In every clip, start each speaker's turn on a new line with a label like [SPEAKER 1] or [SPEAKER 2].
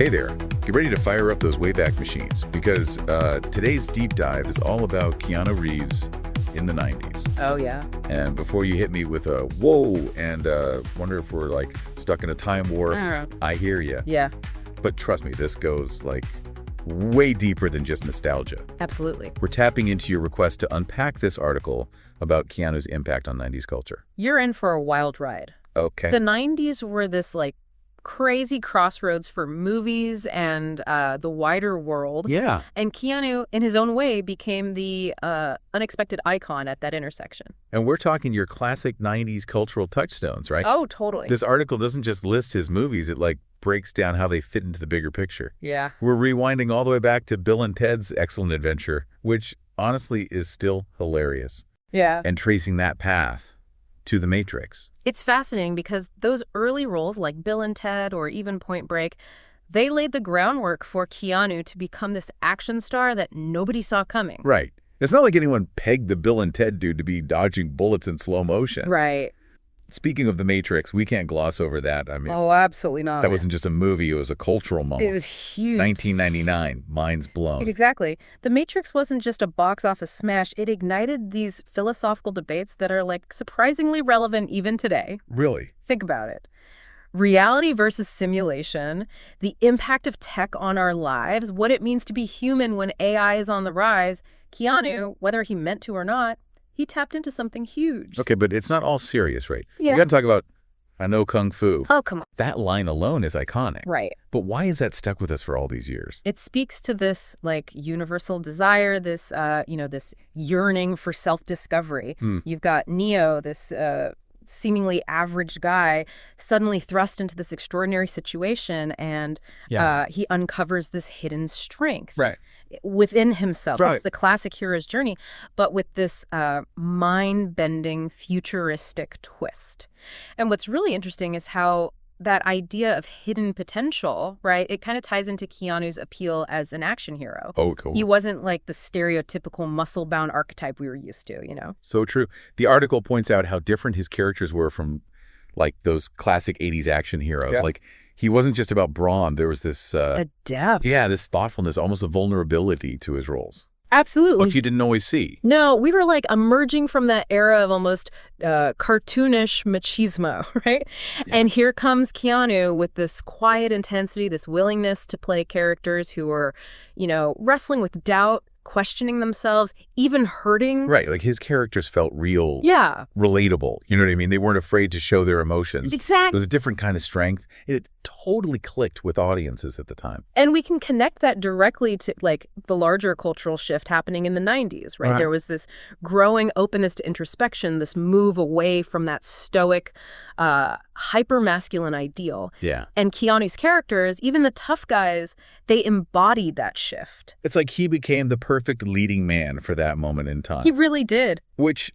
[SPEAKER 1] Hey there, get ready to fire up those Wayback Machines because today's deep dive is all about Keanu Reeves in the 90s.
[SPEAKER 2] Oh, yeah.
[SPEAKER 1] And before you hit me with a whoa and wonder if we're like stuck in a time warp, I hear you.
[SPEAKER 2] Yeah.
[SPEAKER 1] But trust me, this goes like way deeper than just nostalgia.
[SPEAKER 2] Absolutely.
[SPEAKER 1] We're tapping into your request to unpack this article about Keanu's impact on 90s culture.
[SPEAKER 2] You're in for a wild ride.
[SPEAKER 1] Okay.
[SPEAKER 2] The 90s were this like crazy crossroads for movies and the wider world.
[SPEAKER 1] Yeah.
[SPEAKER 2] And Keanu, in his own way, became the unexpected icon at that intersection.
[SPEAKER 1] And we're talking your classic 90s cultural touchstones, right?
[SPEAKER 2] Oh, totally.
[SPEAKER 1] This article doesn't just list his movies, it like breaks down how they fit into the bigger picture.
[SPEAKER 2] Yeah.
[SPEAKER 1] We're rewinding all the way back to Bill and Ted's Excellent Adventure, which honestly is still hilarious.
[SPEAKER 2] Yeah.
[SPEAKER 1] And tracing that path to The Matrix.
[SPEAKER 2] It's fascinating because those early roles like Bill and Ted or even Point Break, they laid the groundwork for Keanu to become this action star that nobody saw coming.
[SPEAKER 1] Right. It's not like anyone pegged the Bill and Ted dude to be dodging bullets in slow motion.
[SPEAKER 2] Right.
[SPEAKER 1] Speaking of The Matrix, we can't gloss over that. I mean,
[SPEAKER 2] oh, absolutely not.
[SPEAKER 1] that wasn't just a movie, it was a cultural moment.
[SPEAKER 2] It was huge.
[SPEAKER 1] 1999, minds blown.
[SPEAKER 2] Exactly. The Matrix wasn't just a box office smash. It ignited these philosophical debates that are like surprisingly relevant even today.
[SPEAKER 1] Really?
[SPEAKER 2] Think about it. Reality versus simulation, the impact of tech on our lives, what it means to be human when AI is on the rise. Keanu, whether he meant to or not, he tapped into something huge.
[SPEAKER 1] Okay, but it's not all serious, right?
[SPEAKER 2] Yeah.
[SPEAKER 1] We got to talk about, I know Kung Fu.
[SPEAKER 2] Oh, come on.
[SPEAKER 1] That line alone is iconic.
[SPEAKER 2] Right.
[SPEAKER 1] But why is that stuck with us for all these years?
[SPEAKER 2] It speaks to this like universal desire, this, this yearning for self-discovery. You've got Neo, this seemingly average guy, suddenly thrust into this extraordinary situation, and he uncovers this hidden strength.
[SPEAKER 1] Right.
[SPEAKER 2] Within himself.
[SPEAKER 1] Right.
[SPEAKER 2] It's the classic hero's journey, but with this mind-bending, futuristic twist. And what's really interesting is how that idea of hidden potential, right, it kind of ties into Keanu's appeal as an action hero.
[SPEAKER 1] Oh, cool.
[SPEAKER 2] He wasn't like the stereotypical muscle-bound archetype we were used to, you know?
[SPEAKER 1] So true. The article points out how different his characters were from like those classic 80s action heroes.
[SPEAKER 2] Yeah.
[SPEAKER 1] Like he wasn't just about brawn. There was this
[SPEAKER 2] A depth.
[SPEAKER 1] yeah, this thoughtfulness, almost a vulnerability to his roles.
[SPEAKER 2] Absolutely.
[SPEAKER 1] Which you didn't always see.
[SPEAKER 2] No, we were like emerging from that era of almost cartoonish machismo, right? Yeah. And here comes Keanu with this quiet intensity, this willingness to play characters who are, wrestling with doubt, questioning themselves, even hurting.
[SPEAKER 1] Right, like his characters felt real, relatable. You know what I mean? They weren't afraid to show their emotions.
[SPEAKER 2] Exactly.
[SPEAKER 1] It was a different kind of strength. It totally clicked with audiences at the time.
[SPEAKER 2] And we can connect that directly to like the larger cultural shift happening in the 90s, right? There was this growing openness to introspection, this move away from that stoic, hyper-masculine ideal.
[SPEAKER 1] Yeah.
[SPEAKER 2] And Keanu's characters, even the tough guys, they embodied that shift.
[SPEAKER 1] It's like he became the perfect leading man for that moment in time.
[SPEAKER 2] He really did.
[SPEAKER 1] Which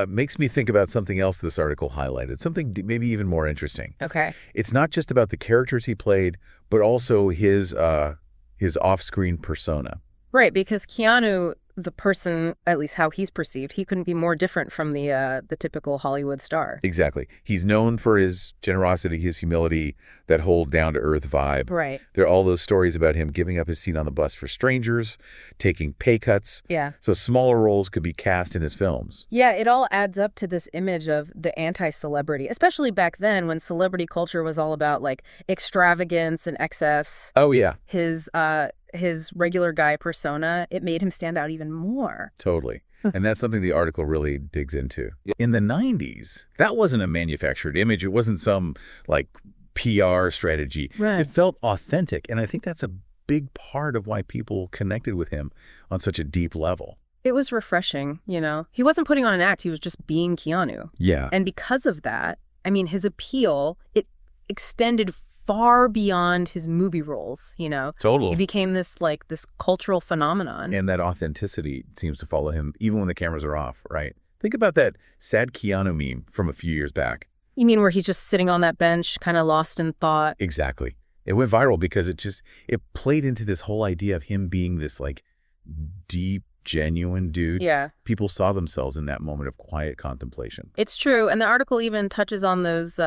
[SPEAKER 1] makes me think about something else this article highlighted, something maybe even more interesting.
[SPEAKER 2] Okay.
[SPEAKER 1] It's not just about the characters he played, but also his off-screen persona.
[SPEAKER 2] Right, because Keanu, the person, at least how he's perceived, he couldn't be more different from the typical Hollywood star.
[SPEAKER 1] Exactly. He's known for his generosity, his humility, that whole down-to-earth vibe.
[SPEAKER 2] Right.
[SPEAKER 1] There are all those stories about him giving up his seat on the bus for strangers, taking pay cuts.
[SPEAKER 2] Yeah.
[SPEAKER 1] So smaller roles could be cast in his films.
[SPEAKER 2] Yeah, it all adds up to this image of the anti-celebrity, especially back then when celebrity culture was all about like extravagance and excess.
[SPEAKER 1] Oh, yeah.
[SPEAKER 2] His regular guy persona, it made him stand out even more.
[SPEAKER 1] Totally. And that's something the article really digs into. In the 90s, that wasn't a manufactured image. It wasn't some like PR strategy.
[SPEAKER 2] Right.
[SPEAKER 1] It felt authentic. And I think that's a big part of why people connected with him on such a deep level.
[SPEAKER 2] It was refreshing, He wasn't putting on an act. He was just being Keanu.
[SPEAKER 1] Yeah.
[SPEAKER 2] And because of that, I mean, his appeal, it extended far beyond his movie roles,
[SPEAKER 1] Totally.
[SPEAKER 2] He became this cultural phenomenon.
[SPEAKER 1] And that authenticity seems to follow him even when the cameras are off, right? Think about that sad Keanu meme from a few years back.
[SPEAKER 2] You mean where he's just sitting on that bench, kind of lost in thought?
[SPEAKER 1] Exactly. It went viral because it played into this whole idea of him being this like deep, genuine dude.
[SPEAKER 2] Yeah.
[SPEAKER 1] People saw themselves in that moment of quiet contemplation.
[SPEAKER 2] It's true. And the article even touches on those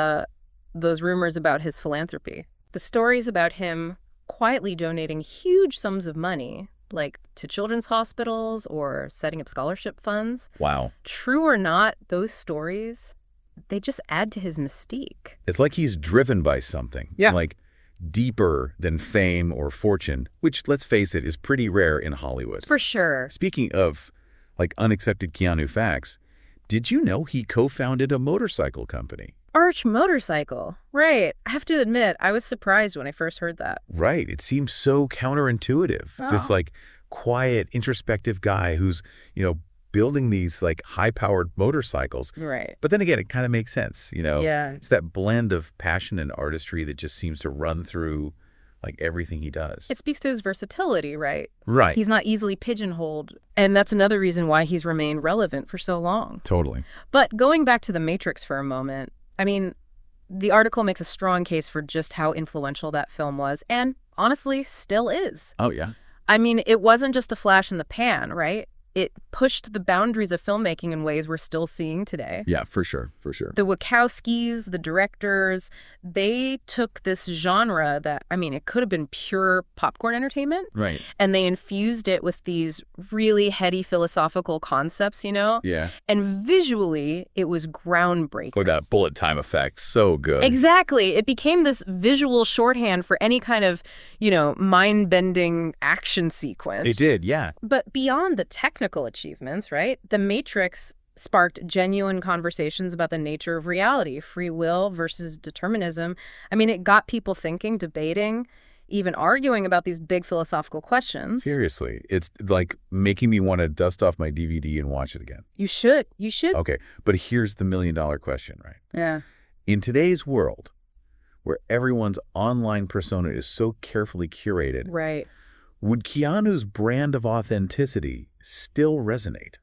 [SPEAKER 2] rumors about his philanthropy. The stories about him quietly donating huge sums of money, like to children's hospitals or setting up scholarship funds.
[SPEAKER 1] Wow.
[SPEAKER 2] True or not, those stories, they just add to his mystique.
[SPEAKER 1] It's like he's driven by something.
[SPEAKER 2] Yeah.
[SPEAKER 1] Like deeper than fame or fortune, which, let's face it, is pretty rare in Hollywood.
[SPEAKER 2] For sure.
[SPEAKER 1] Speaking of, like, unexpected Keanu facts, did you know he co-founded a motorcycle company?
[SPEAKER 2] Arch Motorcycle. Right. I have to admit, I was surprised when I first heard that.
[SPEAKER 1] Right. It seems so counterintuitive.
[SPEAKER 2] Oh.
[SPEAKER 1] This, like, quiet, introspective guy who's, building these, like, high-powered motorcycles.
[SPEAKER 2] Right.
[SPEAKER 1] But then again, it kind of makes sense,
[SPEAKER 2] Yeah.
[SPEAKER 1] It's that blend of passion and artistry that just seems to run through, like, everything he does.
[SPEAKER 2] It speaks to his versatility, right?
[SPEAKER 1] Right.
[SPEAKER 2] He's not easily pigeonholed. And that's another reason why he's remained relevant for so long.
[SPEAKER 1] Totally.
[SPEAKER 2] But going back to The Matrix for a moment, I mean, the article makes a strong case for just how influential that film was, and honestly, still is.
[SPEAKER 1] Oh, yeah.
[SPEAKER 2] I mean, it wasn't just a flash in the pan, right? It pushed the boundaries of filmmaking in ways we're still seeing today.
[SPEAKER 1] Yeah, for sure, for sure.
[SPEAKER 2] The Wachowskis, the directors, they took this genre that, I mean, it could have been pure popcorn entertainment.
[SPEAKER 1] Right.
[SPEAKER 2] And they infused it with these really heady philosophical concepts,
[SPEAKER 1] Yeah.
[SPEAKER 2] And visually, it was groundbreaking.
[SPEAKER 1] With that bullet time effect, so good.
[SPEAKER 2] Exactly. It became this visual shorthand for any kind of, mind-bending action sequence.
[SPEAKER 1] It did, yeah.
[SPEAKER 2] But beyond the technical achievements, right, The Matrix sparked genuine conversations about the nature of reality, free will versus determinism. I mean, it got people thinking, debating, even arguing about these big philosophical questions.
[SPEAKER 1] Seriously, it's like making me want to dust off my DVD and watch it again.
[SPEAKER 2] You should. You should.
[SPEAKER 1] Okay, but here's the million-dollar question, right?
[SPEAKER 2] Yeah.
[SPEAKER 1] In today's world, where everyone's online persona is so carefully curated,
[SPEAKER 2] Right.
[SPEAKER 1] would Keanu's brand of authenticity still resonate?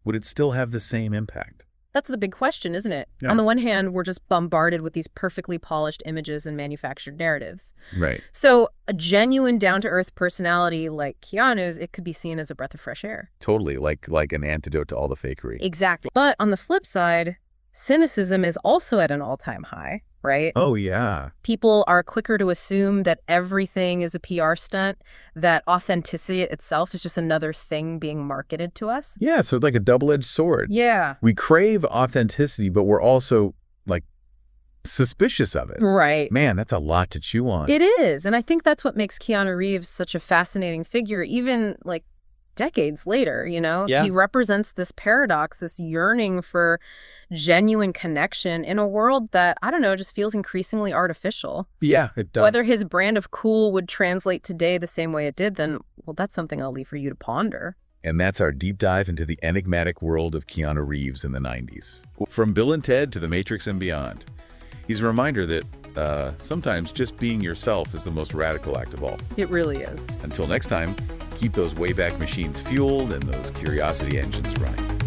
[SPEAKER 1] Would it still have the same impact?
[SPEAKER 2] That's the big question, isn't it?
[SPEAKER 1] Yeah.
[SPEAKER 2] On the one hand, we're just bombarded with these perfectly polished images and manufactured narratives.
[SPEAKER 1] Right.
[SPEAKER 2] So a genuine down-to-earth personality like Keanu's, it could be seen as a breath of fresh air.
[SPEAKER 1] Totally, like an antidote to all the fakery.
[SPEAKER 2] Exactly. But on the flip side, cynicism is also at an all-time high, right?
[SPEAKER 1] Oh, yeah.
[SPEAKER 2] People are quicker to assume that everything is a PR stunt, that authenticity itself is just another thing being marketed to us.
[SPEAKER 1] Yeah, so it's like a double-edged sword.
[SPEAKER 2] Yeah.
[SPEAKER 1] We crave authenticity, but we're also, like, suspicious of it.
[SPEAKER 2] Right.
[SPEAKER 1] Man, that's a lot to chew on.
[SPEAKER 2] It is. And I think that's what makes Keanu Reeves such a fascinating figure, even, like, decades later,
[SPEAKER 1] Yeah.
[SPEAKER 2] He represents this paradox, this yearning for genuine connection in a world that, I don't know, just feels increasingly artificial.
[SPEAKER 1] Yeah, it does.
[SPEAKER 2] Whether his brand of cool would translate today the same way it did, then, well, that's something I'll leave for you to ponder.
[SPEAKER 1] And that's our deep dive into the enigmatic world of Keanu Reeves in the 90s. From Bill and Ted to The Matrix and beyond. He's a reminder that sometimes just being yourself is the most radical act of all.
[SPEAKER 2] It really is.
[SPEAKER 1] Until next time, keep those Wayback Machines fueled and those curiosity engines running.